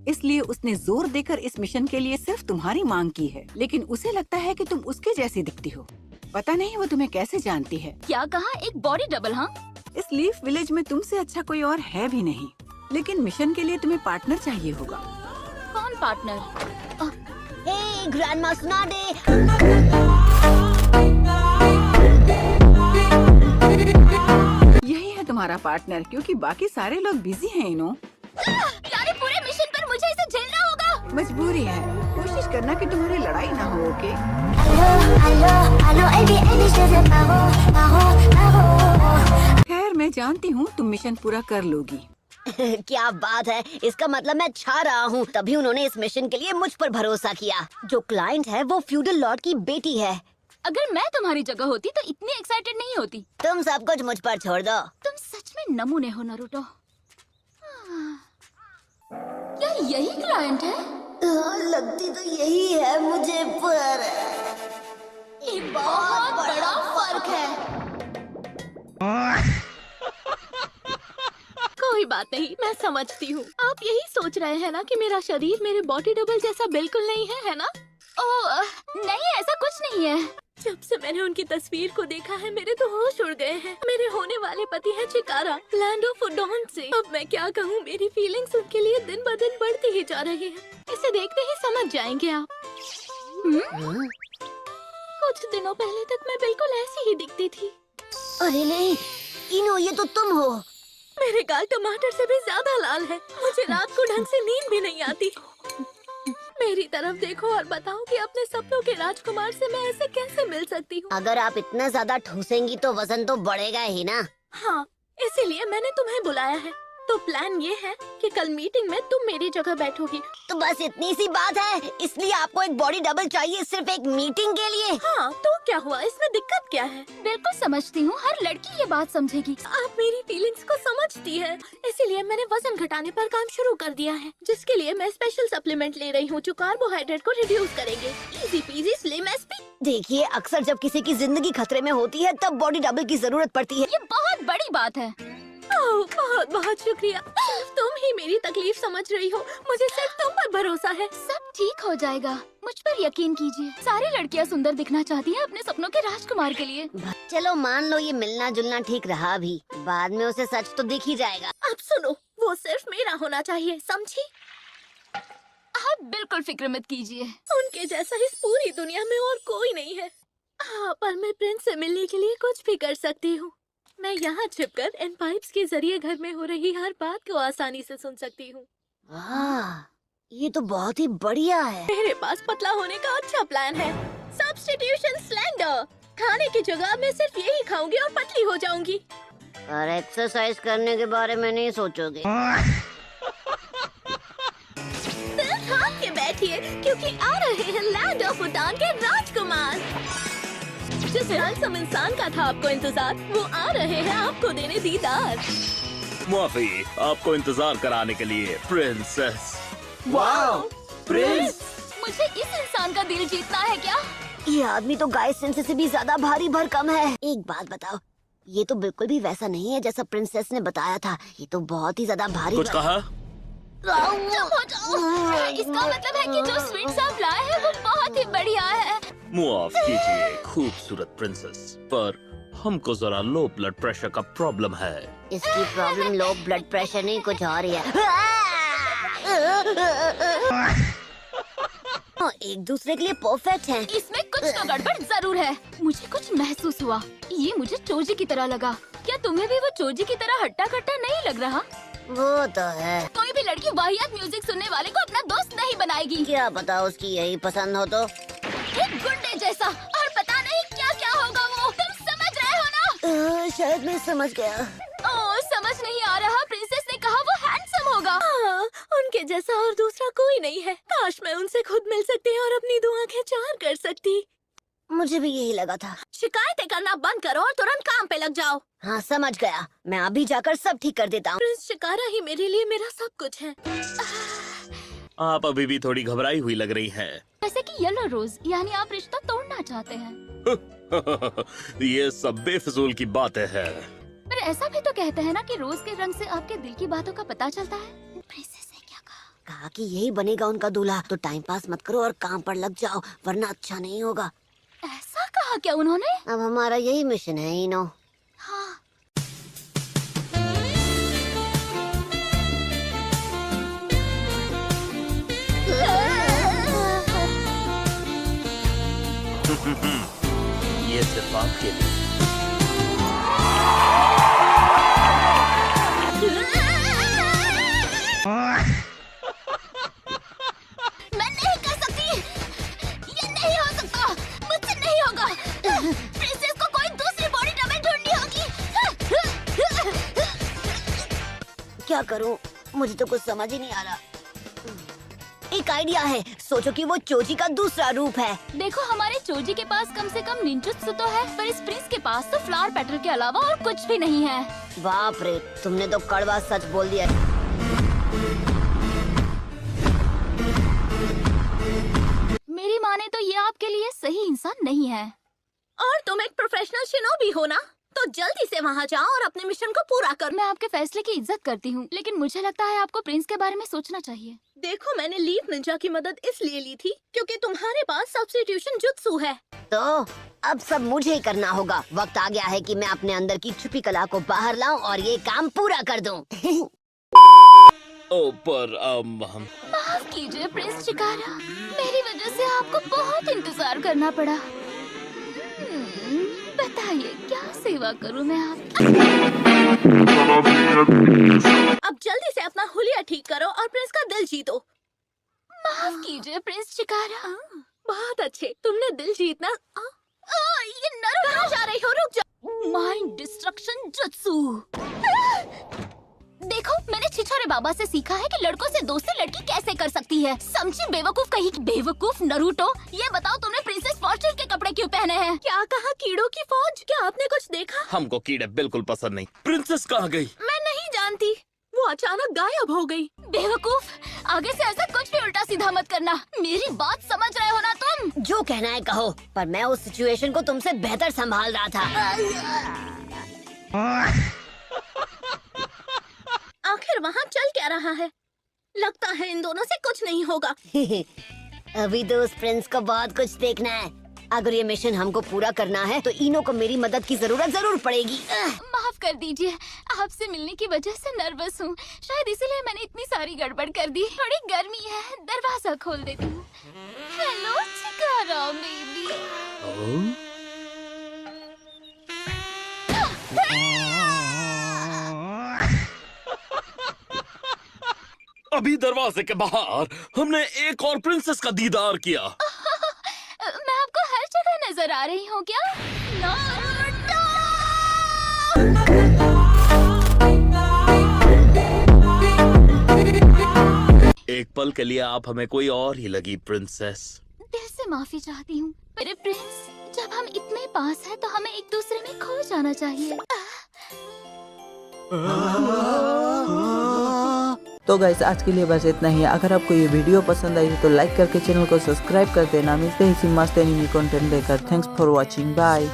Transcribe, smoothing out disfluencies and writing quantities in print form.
इसलिए उसने जोर देकर इस मिशन के लिए सिर्फ तुम्हारी मांग की है, लेकिन उसे लगता है कि तुम उसके जैसी दिखती हो। पता नहीं वो तुम्हें कैसे जानती है। क्या कहा? एक बॉडी डबल? हाँ, इस लीफ विलेज में तुमसे अच्छा कोई और है भी नहीं, लेकिन मिशन के लिए तुम्हें पार्टनर चाहिए होगा। कौन पार्टनर? हे ग्रैंडमा, सुना दे। यही है तुम्हारा पार्टनर, क्योंकि बाकी सारे लोग बिजी हैं। यार, पूरे मिशन पर मुझे इसे झेलना होगा। मजबूरी है, कोशिश करना कि तुम्हारी लड़ाई ना हो। ओके? खैर, मैं जानती हूँ तुम मिशन पूरा कर लोगी। क्या बात है, इसका मतलब मैं छा रहा हूँ। तभी उन्होंने इस मिशन के लिए मुझ पर भरोसा किया। जो क्लाइंट है वो फ्यूडल लॉर्ड की बेटी है। अगर मैं तुम्हारी जगह होती तो इतनी एक्साइटेड नहीं होती। तुम सब कुछ मुझ पर छोड़ दो। तुम सच में नमूने हो नारुतो। क्या यही क्लाइंट है? लगती तो यही है मुझे, पर एक बहुत बड़ा फर्क है। कोई बात नहीं, मैं समझती हूँ। आप यही सोच रहे हैं ना कि मेरा शरीर मेरे बॉडी डबल जैसा बिल्कुल नहीं है ना? ओह नहीं, ऐसा कुछ नहीं है। जब से मैंने उनकी तस्वीर को देखा है, मेरे तो होश उड़ गए हैं। मेरे होने वाले पति हैं चिकारा, लैंड ऑफ डॉन से। अब मैं क्या कहूँ, मेरी फीलिंग्स उनके लिए दिन ब दिन बढ़ती ही जा रही है। इसे देखते ही समझ जाएंगे आप। कुछ दिनों पहले तक मैं बिल्कुल ऐसी ही दिखती थी। अरे नहीं इनो, ये तो तुम हो। मेरे गाल टमाटर से भी ज्यादा लाल है। मुझे रात को ढंग से नींद भी नहीं आती। मेरी तरफ देखो और बताओ कि अपने सपनों के राजकुमार से मैं ऐसे कैसे मिल सकती हूँ? अगर आप इतना ज्यादा ठूसेंगी तो वजन तो बढ़ेगा ही ना। हाँ, इसीलिए मैंने तुम्हें बुलाया है। तो प्लान ये है कि कल मीटिंग में तुम मेरी जगह बैठोगी। तो बस इतनी सी बात है, इसलिए आपको एक बॉडी डबल चाहिए सिर्फ एक मीटिंग के लिए? हाँ, तो क्या हुआ, इसमें दिक्कत क्या है? बिल्कुल समझती हूँ, हर लड़की ये बात समझेगी। आप मेरी फीलिंग्स को समझती है, इसीलिए मैंने वजन घटाने पर काम शुरू कर दिया है, जिसके लिए मैं स्पेशल सप्लीमेंट ले रही हूँ जो कार्बोहाइड्रेट को रिड्यूस करेंगे। Easy PG slim SP. देखिए, अक्सर जब किसी की जिंदगी खतरे में होती है तब बॉडी डबल की जरूरत पड़ती है। ये बहुत बड़ी बात है। ओह, बहुत बहुत शुक्रिया। तुम ही मेरी तकलीफ समझ रही हो। मुझे सिर्फ तुम पर भरोसा है। सब ठीक हो जाएगा, मुझ पर यकीन कीजिए। सारी लड़कियां सुंदर दिखना चाहती हैं अपने सपनों के राजकुमार के लिए। चलो मान लो ये मिलना जुलना ठीक रहा भी, बाद में उसे सच तो दिख ही जाएगा। अब सुनो, वो सिर्फ मेरा होना चाहिए, समझी? आप बिल्कुल फिक्र मत कीजिए, उनके जैसा इस पूरी दुनिया में और कोई नहीं है। हाँ, पर मैं प्रिंस से मिलने के लिए कुछ भी कर सकती हूँ। मैं यहाँ छिपकर इन पाइप्स के जरिए घर में हो रही हर बात को आसानी से सुन सकती हूँ। ये तो बहुत ही बढ़िया है। मेरे पास पतला होने का अच्छा प्लान है। Substitution slender. खाने की जगह मैं सिर्फ यही खाऊंगी और पतली हो जाऊंगी। और एक्सरसाइज करने के बारे में नहीं सोचोगे? सिर्फ थाम के बैठिए, क्योंकि आ रहे हैं लैंड ऑफ उडान के राजकुमार। जिस हैंडसम इंसान का था आपको इंतजार, वो आ रहे हैं आपको देने दीदार। माफी, आपको इंतजार कराने के लिए प्रिंसेस। Wow, Prince! मुझे इस इंसान का दिल जीतना है क्या? ये आदमी तो गाय सेंसे से भी ज्यादा भारी भरकम है। एक बात बताओ, ये तो बिल्कुल भी वैसा नहीं है जैसा प्रिंसेस ने बताया था। ये तो बहुत ही ज्यादा भारी। कुछ कहा? चुप हो जाओ। इसका मतलब है कि जो स्वीट्स आप लाए हैं वो बहुत ही बढ़िया है। माफ कीजिए खूबसूरत प्रिंसेस, पर हमको जरा लो ब्लड प्रेशर का प्रॉब्लम है। इसकी प्रॉब्लम लो ब्लड प्रेशर नहीं, कुछ और ही है। एक दूसरे के लिए परफेक्ट हैं। इसमें कुछ तो गड़बड़ जरूर है। मुझे कुछ महसूस हुआ। ये मुझे चोजी की तरह लगा। क्या तुम्हें भी वो चोजी की तरह हट्टा कट्टा नहीं लग रहा? वो तो है। कोई भी लड़की वाहियात म्यूजिक सुनने वाले को अपना दोस्त नहीं बनाएगी। क्या पता उसकी यही पसंद हो तो। एक गुंडे जैसा, और पता नहीं क्या क्या होगा वो। तुम समझ रहे हो ना? शायद मैं समझ गया। ओह, समझ नहीं आ रहा। प्रिंसेस ने कहा वो हैंडसम होगा। हाँ, उनके जैसा और दूसरा कोई नहीं है। काश मैं उनसे खुद मिल सकती और अपनी दो आंखें चार कर सकती। मुझे भी यही लगा था। शिकायतें करना बंद करो और तुरंत काम पे लग जाओ। हाँ, समझ गया। मैं अभी जाकर सब ठीक कर देता हूँ। प्रिंस शिकारा ही मेरे लिए मेरा सब कुछ है। आप अभी भी थोड़ी घबराई हुई लग रही हैं। जैसे कि येलो रोज, यानी आप रिश्ता तोड़ना चाहते हैं। ये सब बेफिजूल की बातें हैं। पर ऐसा भी तो कहते हैं ना कि रोज के रंग से आपके दिल की बातों का पता चलता है। प्रिंसेस ने क्या कहा? कहा कि यही बनेगा उनका दूल्हा। तो टाइम पास मत करो और काम पर लग जाओ, वरना अच्छा नहीं होगा। ऐसा कहा क्या उन्होंने? अब हमारा यही मिशन है इनो। हाँ। ये सिर्फ आपके लिए। मैं नहीं कर सकती, ये नहीं हो सकता, मुझसे नहीं होगा। प्रिंसेस को कोई दूसरी बॉडी डबल ढूंढनी होगी। क्या करूं, मुझे तो कुछ समझ ही नहीं आ रहा। एक आइडिया है, सोचो कि वो चोजी का दूसरा रूप है। देखो, हमारे चोजी के पास कम से कम निंजुत्सु तो है, पर इस प्रिंस के पास तो फ्लावर पेटल के अलावा और कुछ भी नहीं है। बाप रे, तुमने तो कड़वा सच बोल दिया। मेरी माने तो ये आपके लिए सही इंसान नहीं है। और तुम एक प्रोफेशनल शिनोबी हो ना, तो जल्दी से वहाँ जाओ और अपने मिशन को पूरा कर। मैं आपके फैसले की इज्जत करती हूँ, लेकिन मुझे लगता है आपको प्रिंस के बारे में सोचना चाहिए। देखो, मैंने लीफ निंजा की मदद इसलिए ली थी क्योंकि तुम्हारे पास सब्स्टिट्यूशन जुत्सु है। तो अब सब मुझे ही करना होगा। वक्त आ गया है कि मैं अपने अंदर की छुपी कला को बाहर लाऊं और ये काम पूरा कर दूं। ओ, पर हम माफ कीजिए प्रिंस चिकारा, मेरी वजह से आपको बहुत इंतजार करना पड़ा। बताइए, क्या सेवा करूं मैं आपकी? अब जल्दी से अपना हुलिया ठीक करो और प्रिंस का दिल जीतो। माफ कीजिए प्रिंस चिकारा। बहुत अच्छे, तुमने दिल जीतना। ये नरो जा रही हो, रुक जाओ। Mind destruction jutsu. देखो, मैंने छिछोरे बाबा से सीखा है कि लड़कों से दोस्ती लड़की कैसे कर सकती है। समझी बेवकूफ कहीं की बेवकूफ। नरूटो, ये बताओ तुमने प्रिंसेस फॉर्च्यून के कपड़े क्यों पहने हैं? क्या कहा? कीड़ों की फौज? क्या आपने कुछ देखा? हमको कीड़े बिल्कुल पसंद नहीं। प्रिंसेस कहाँ गई? मैं नहीं जानती, वो अचानक गायब हो गई। बेवकूफ, आगे से ऐसा कुछ भी उल्टा सीधा मत करना। मेरी बात समझ रहे हो ना तुम? जो कहना है कहो, पर मैं उस सिचुएशन को तुमसे बेहतर संभाल रहा था। आखिर वहाँ चल क्या रहा है? लगता है इन दोनों से कुछ नहीं होगा। अभी तो उस प्रिंस को बहुत कुछ देखना है। अगर ये मिशन हमको पूरा करना है तो इनो को मेरी मदद की जरूरत जरूर पड़ेगी। माफ कर दीजिए, आपसे मिलने की वजह से नर्वस हूँ, शायद इसीलिए मैंने इतनी सारी गड़बड़ कर दी। थोड़ी गर्मी है, दरवाजा खोल देती हूँ। Hello चिकारा baby. अभी दरवाजे के बाहर हमने एक और प्रिंसेस का दीदार किया। मैं आपको हर जगह नजर आ रही हूँ क्या? नारुतो! एक पल के लिए आप हमें कोई और ही लगी प्रिंसेस। दिल से माफी चाहती हूँ मेरे प्रिंस। जब हम इतने पास हैं तो हमें एक दूसरे में खो जाना चाहिए। तो गाइस, आज के लिए बस इतना ही। अगर आपको ये वीडियो पसंद आई तो लाइक करके चैनल को सब्सक्राइब कर देना। मिलते हैं इसी मस्त एनिमी कंटेंट लेकर। Thanks for watching, bye.